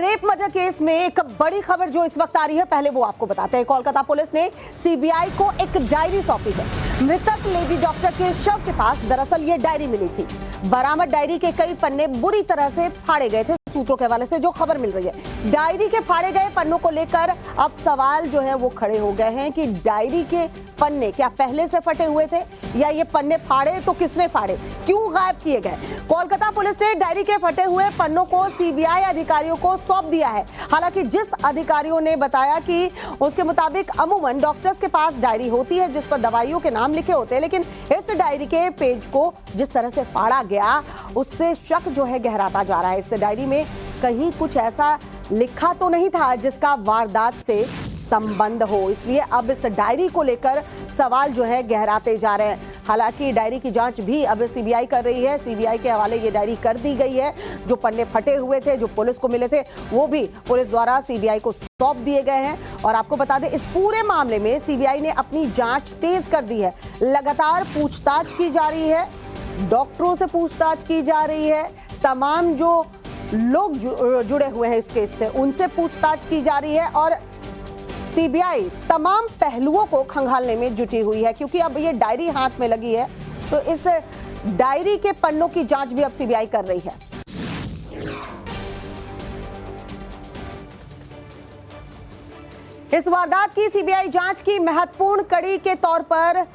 Rape murder case में एक बड़ी खबर जो इस वक्त आ रही है, पहले वो आपको बताते हैं। कोलकाता पुलिस ने सीबीआई को एक डायरी सौंपी है। मृतक लेडी डॉक्टर के शव के पास दरअसल ये डायरी मिली थी। बरामद डायरी के कई पन्ने बुरी तरह से फाड़े गए थे। सूत्रों के हवाले से जो खबर मिल रही है, डायरी के फाड़े गए पन्नों को लेकर अब सवाल जो है वो खड़े हो गए हैं कि डायरी के पन्ने क्या पहले से फटे हुए थे या ये पन्ने फाड़े तो किसने फाड़े, क्यों गायब किए गए। कोलकाता पुलिस ने डायरी के फटे हुए पन्नों को सीबीआई अधिकारियों को सौंप दिया है। हालांकि जिस अधिकारियों ने बताया कि उसके मुताबिक अमूमन डॉक्टर्स के पास डायरी होती है जिस पर दवाइयों के नाम लिखे होते हैं, लेकिन इस डायरी के पेज को जिस तरह से फाड़ा गया उससे शक जो है गहराता जा रहा है। इस डायरी में कहीं कुछ ऐसा लिखा तो नहीं था जिसका वारदात से संबंध हो, इसलिए अब इस डायरी को लेकर सवाल जो है गहराते जा रहे हैं। हालांकि डायरी की जांच भी अब सीबीआई कर रही है। सीबीआई के हवाले ये डायरी कर दी गई है। जो पन्ने फटे हुए थे, जो पुलिस को मिले थे, वो भी पुलिस द्वारा सीबीआई को सौंप दिए गए हैं। और आपको बता दें, इस पूरे मामले में सीबीआई ने अपनी जांच तेज कर दी है। लगातार पूछताछ की जा रही है, डॉक्टरों से पूछताछ की जा रही है, तमाम जो लोग जुड़े हुए हैं इस केस से उनसे पूछताछ की जा रही है और सीबीआई तमाम पहलुओं को खंगालने में जुटी हुई है। क्योंकि अब ये डायरी हाथ में लगी है तो इस डायरी के पन्नों की जांच भी अब सीबीआई कर रही है। इस वारदात की सीबीआई जांच की महत्वपूर्ण कड़ी के तौर पर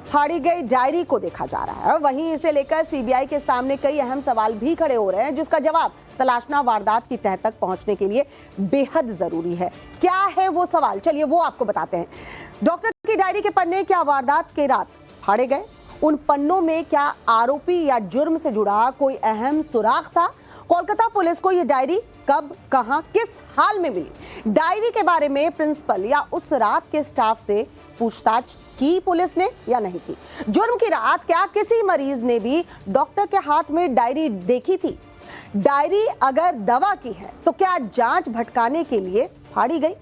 फाड़ी गई डायरी को देखा जा रहा है। वहीं इसे लेकर सीबीआई के सामने कई अहम सवाल भी खड़े हो रहे हैं जिसका जवाब तलाशना वारदात की तह तक पहुंचने के लिए बेहद जरूरी है। क्या है वो सवाल, चलिए वो आपको बताते हैं। डॉक्टर की डायरी के पन्ने क्या वारदात के रात फाड़े गए? उन पन्नों में क्या आरोपी या जुर्म से जुड़ा कोई अहम सुराग था? कोलकाता पुलिस को यह डायरी कब, कहां, किस हाल में मिली? डायरी के बारे में प्रिंसिपल या उस रात के स्टाफ से पूछताछ की पुलिस ने या नहीं की? जुर्म की रात क्या किसी मरीज ने भी डॉक्टर के हाथ में डायरी देखी थी? डायरी अगर दवा की है तो क्या जांच भटकाने के लिए फाड़ी गई?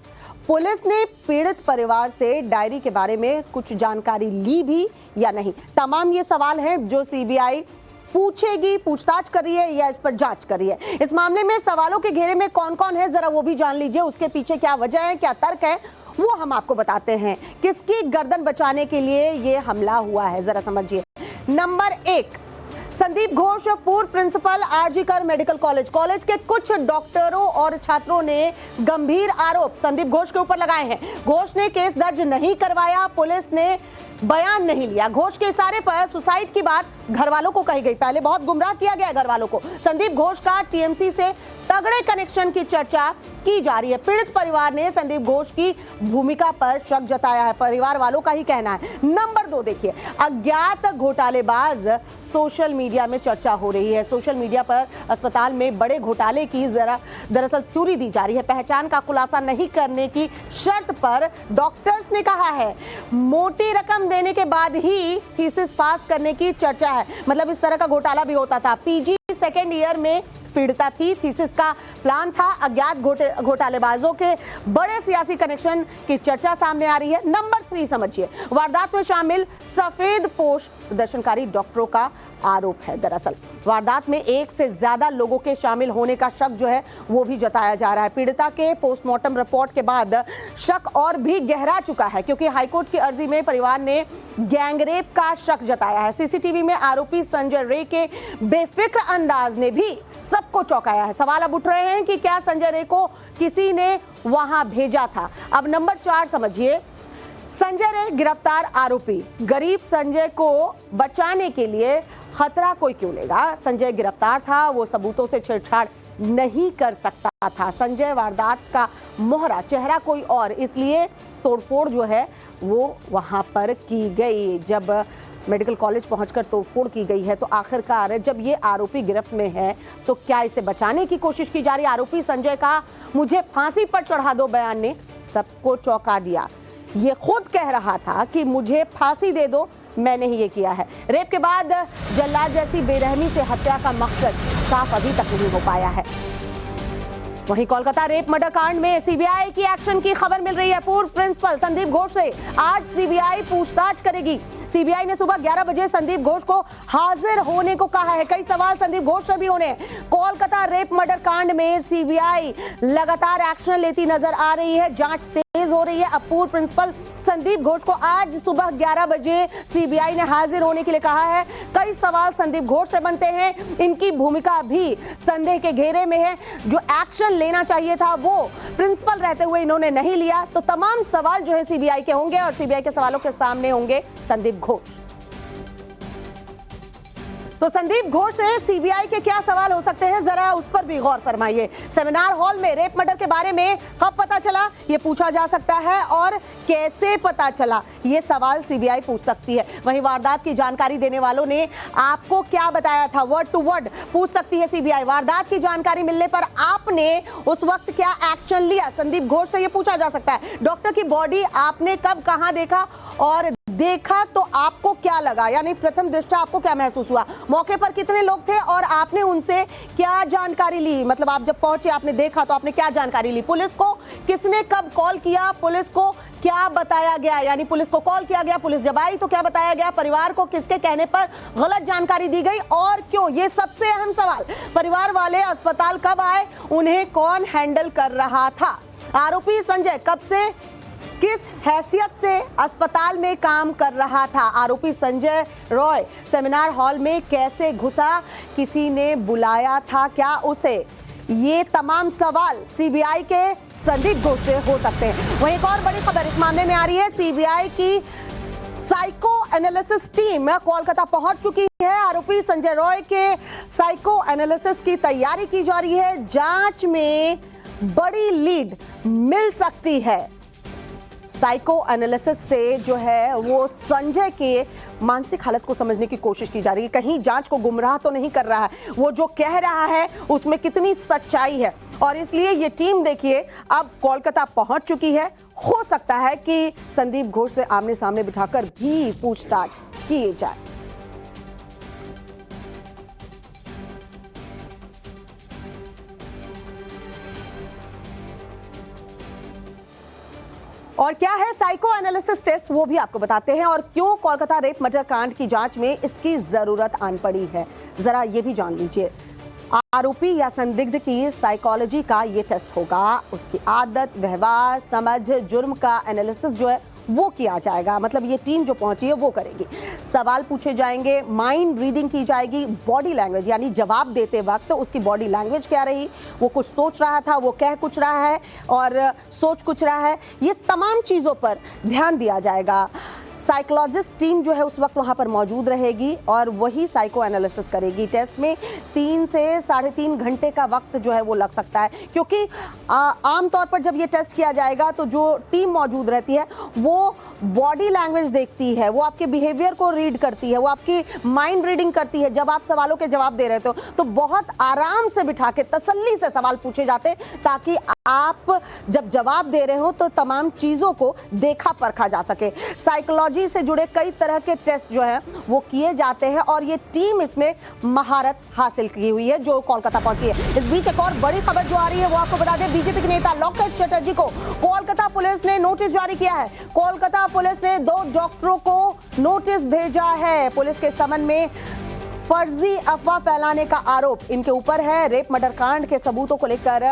पुलिस ने पीड़ित परिवार से डायरी के बारे में कुछ जानकारी ली भी या नहीं? तमाम ये सवाल हैं जो सीबीआई पूछेगी, पूछताछ कर रही है या इस पर जांच कर रही है। इस मामले में सवालों के घेरे में कौन कौन है जरा वो भी जान लीजिए। उसके पीछे क्या वजह है, क्या तर्क है, वो हम आपको बताते हैं। किसकी गर्दन बचाने के लिए ये हमला हुआ है जरा समझिए। नंबर 1, संदीप घोष, पूर्व प्रिंसिपल आरजीकर मेडिकल कॉलेज के कुछ डॉक्टरों और छात्रों ने गंभीर आरोप संदीप घोष के ऊपर लगाए हैं। घोष ने केस दर्ज नहीं करवाया, पुलिस ने बयान नहीं लिया। घोष के इशारे पर सुसाइड की बात घर वालों को कही गई। पहले बहुत गुमराह किया गया घर वालों को। संदीप घोष का टीएमसी से तगड़े कनेक्शन की चर्चा की जा रही है। पीड़ित परिवार ने संदीप घोष की भूमिका पर शक जताया है, परिवार वालों का ही कहना है। नंबर 2 देखिए, अज्ञात घोटालेबाज सोशल मीडिया में चर्चा हो रही है। सोशल मीडिया पर अस्पताल में बड़े घोटाले की दरअसल थ्योरी दी जा रही है। पहचान का खुलासा नहीं करने की शर्त पर डॉक्टर्स ने कहा है मोटी रकम देने के बाद ही थीसिस पास करने की चर्चा है। मतलब इस तरह का घोटाला भी होता था। पीजी सेकेंड ईयर में पीड़िता थी, थीसिस का प्लान था। अज्ञात घोटालेबाजों के बड़े सियासी कनेक्शन की चर्चा सामने आ रही है। नंबर 3 समझिए, वारदात में शामिल सफेद पोश प्रदर्शनकारी डॉक्टरों का आरोप है। दरअसल वारदात में एक से ज्यादा लोगों के शामिल होने का शक जो है वो भी जताया जा रहा है। पीड़िता के पोस्टमार्टम रिपोर्ट के बाद शक और भी गहरा चुका है क्योंकि हाईकोर्ट की अर्जी में परिवार ने गैंगरेप का शक जताया है। सीसीटीवी में आरोपी संजय रे के बेफिक्र अंदाज ने भी सबको चौंकाया है। सवाल अब उठ रहे हैं कि क्या संजय रे को किसी ने वहां भेजा था? अब नंबर 4 समझिए, संजय रे गिरफ्तार आरोपी। गरीब संजय को बचाने के लिए खतरा कोई क्यों लेगा? संजय गिरफ्तार था, वो सबूतों से छेड़छाड़ नहीं कर सकता था। संजय वारदात का मोहरा, चेहरा कोई और, इसलिए तोड़फोड़ जो है वो वहां पर की गई। जब मेडिकल कॉलेज पहुंचकर तोड़फोड़ की गई है तो आखिरकार जब ये आरोपी गिरफ्त में है तो क्या इसे बचाने की कोशिश की जा रही है? आरोपी संजय का मुझे फांसी पर चढ़ा दो बयान ने सबको चौंका दिया। ये खुद कह रहा था कि मुझे फांसी दे दो, मैंने ही ये किया है। रेप के बाद जल्लाद जैसी बेरहमी से हत्या का मकसद साफ अभी तक नहीं हो पाया है। वहीं कोलकाता रेप मर्डर कांड में सीबीआई की एक्शन की खबर मिल रही है। पूर्व प्रिंसिपल संदीप घोष से आज सीबीआई पूछताछ करेगी। सीबीआई ने सुबह 11 बजे संदीप घोष को हाजिर होने को कहा है। कई सवाल संदीप घोष से भी होने। कोलकाता रेप मर्डर कांड में सीबीआई लगातार एक्शन लेती नजर आ रही है, जांच तेज हो रही है। अब पूर्व प्रिंसिपल संदीप घोष को आज सुबह 11 बजे सीबीआई ने हाजिर होने के लिए कहा है। कई सवाल संदीप घोष से बनते हैं, इनकी भूमिका भी संदेह के घेरे में है। जो एक्शन लेना चाहिए था वो प्रिंसिपल रहते हुए इन्होंने नहीं लिया, तो तमाम सवाल जो है सीबीआई के होंगे और सीबीआई के सवालों के सामने होंगे संदीप घोष। तो संदीप घोष से सीबीआई के क्या सवाल हो सकते हैं, जरा उस पर भी गौर फरमाइए। सेमिनार हॉल में रेप मर्डर के बारे में कब पता चला, ये पूछा जा सकता है, और कैसे पता चला, ये सवाल सीबीआई पूछ सकती है। वहीं वारदात की जानकारी देने वालों ने आपको क्या बताया था, वर्ड टू वर्ड पूछ सकती है सीबीआई। वारदात की जानकारी मिलने पर आपने उस वक्त क्या एक्शन लिया, संदीप घोष से ये पूछा जा सकता है। डॉक्टर की बॉडी आपने कब कहां देखा, और देखा तो आपको क्या लगा, यानी प्रथम दृष्टया आपको क्या महसूस हुआ, मौके पर कितने लोग थे और आपने उनसे क्या जानकारी ली। मतलब आप जब पहुंचे, आपने देखा तो आपने क्या जानकारी ली, पुलिस को किसने कब कॉल किया, पुलिस को क्या बताया गया, यानी पुलिस को कॉल किया गया, पुलिस जब आई तो क्या बताया गया, परिवार को किसके कहने पर गलत जानकारी दी गई और क्यों, ये सबसे अहम सवाल। परिवार वाले अस्पताल कब आए, उन्हें कौन हैंडल कर रहा था, आरोपी संजय कब से किस हैसियत से अस्पताल में काम कर रहा था, आरोपी संजय रॉय सेमिनार हॉल में कैसे घुसा, किसी ने बुलाया था क्या उसे, ये तमाम सवाल सीबीआई के संदीप घोष से हो सकते हैं। वहीं एक और बड़ी खबर इस मामले में आ रही है, सीबीआई की साइको एनालिसिस टीम कोलकाता पहुंच चुकी है। आरोपी संजय रॉय के साइको एनालिसिस की तैयारी की जा रही है। जांच में बड़ी लीड मिल सकती है। साइको एनालिसिस से जो है वो संजय के मानसिक हालत को समझने की कोशिश की जा रही है, कहीं जांच को गुमराह तो नहीं कर रहा है, वो जो कह रहा है उसमें कितनी सच्चाई है। और इसलिए ये टीम देखिए अब कोलकाता पहुंच चुकी है। हो सकता है कि संदीप घोष से आमने सामने बिठाकर भी पूछताछ की जाए। और क्या है साइको एनालिसिस टेस्ट, वो भी आपको बताते हैं, और क्यों कोलकाता रेप मर्डर कांड की जांच में इसकी जरूरत आन पड़ी है, जरा ये भी जान लीजिए। आरोपी या संदिग्ध की साइकोलॉजी का ये टेस्ट होगा, उसकी आदत, व्यवहार, समझ, जुर्म का एनालिसिस जो है वो किया जाएगा। मतलब ये टीम जो पहुंची है वो करेगी। सवाल पूछे जाएंगे, माइंड रीडिंग की जाएगी, बॉडी लैंग्वेज यानी जवाब देते वक्त उसकी बॉडी लैंग्वेज क्या रही, वो कुछ सोच रहा था, वो कह कुछ रहा है और सोच कुछ रहा है, ये तमाम चीज़ों पर ध्यान दिया जाएगा। साइकोलॉजिस्ट टीम जो है उस वक्त वहां पर मौजूद रहेगी और वही साइको एनालिसिस करेगी। टेस्ट में 3 से 3.5 घंटे का वक्त जो है वो लग सकता है, क्योंकि आमतौर पर जब ये टेस्ट किया जाएगा तो जो टीम मौजूद रहती है वो बॉडी लैंग्वेज देखती है, वो आपके बिहेवियर को रीड करती है, वो आपकी माइंड रीडिंग करती है। जब आप सवालों के जवाब दे रहे थे तो बहुत आराम से बिठा के तसल्ली से सवाल पूछे जाते, ताकि आप जब जवाब दे रहे हो तो तमाम चीज़ों को देखा परखा जा सके। साइकोलॉजी से जुड़े कई तरह के टेस्ट जो है वो किए जाते हैं और ये टीम इसमें महारत हासिल की हुई है जो कोलकाता पहुंची है। इस बीच एक और बड़ी खबर जो आ रही है वो आपको बता दें, बीजेपी के नेता लॉकेट चटर्जी को कोलकाता पुलिस ने नोटिस जारी किया है। कोलकाता पुलिस ने 2 डॉक्टरों को नोटिस भेजा है। पुलिस के समन में फर्जी अफवाह फैलाने का आरोप इनके ऊपर है। रेप मर्डर कांड के सबूतों को लेकर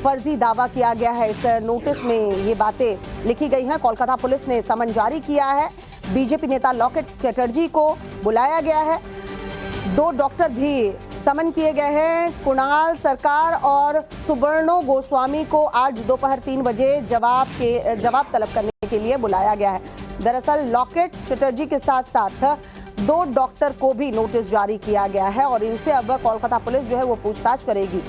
फर्जी दावा किया गया है। इस नोटिस में ये बातें लिखी गई हैं। कोलकाता पुलिस ने समन जारी किया है। बीजेपी नेता लॉकेट चटर्जी को बुलाया गया है। 2 डॉक्टर भी समन किए गए हैं। कुणाल सरकार और सुवर्णो गोस्वामी को आज दोपहर 3 बजे जवाब तलब करने के लिए बुलाया गया है। दरअसल लॉकेट चटर्जी के साथ साथ 2 डॉक्टर को भी नोटिस जारी किया गया है और इनसे अब कोलकाता पुलिस जो है वो पूछताछ करेगी।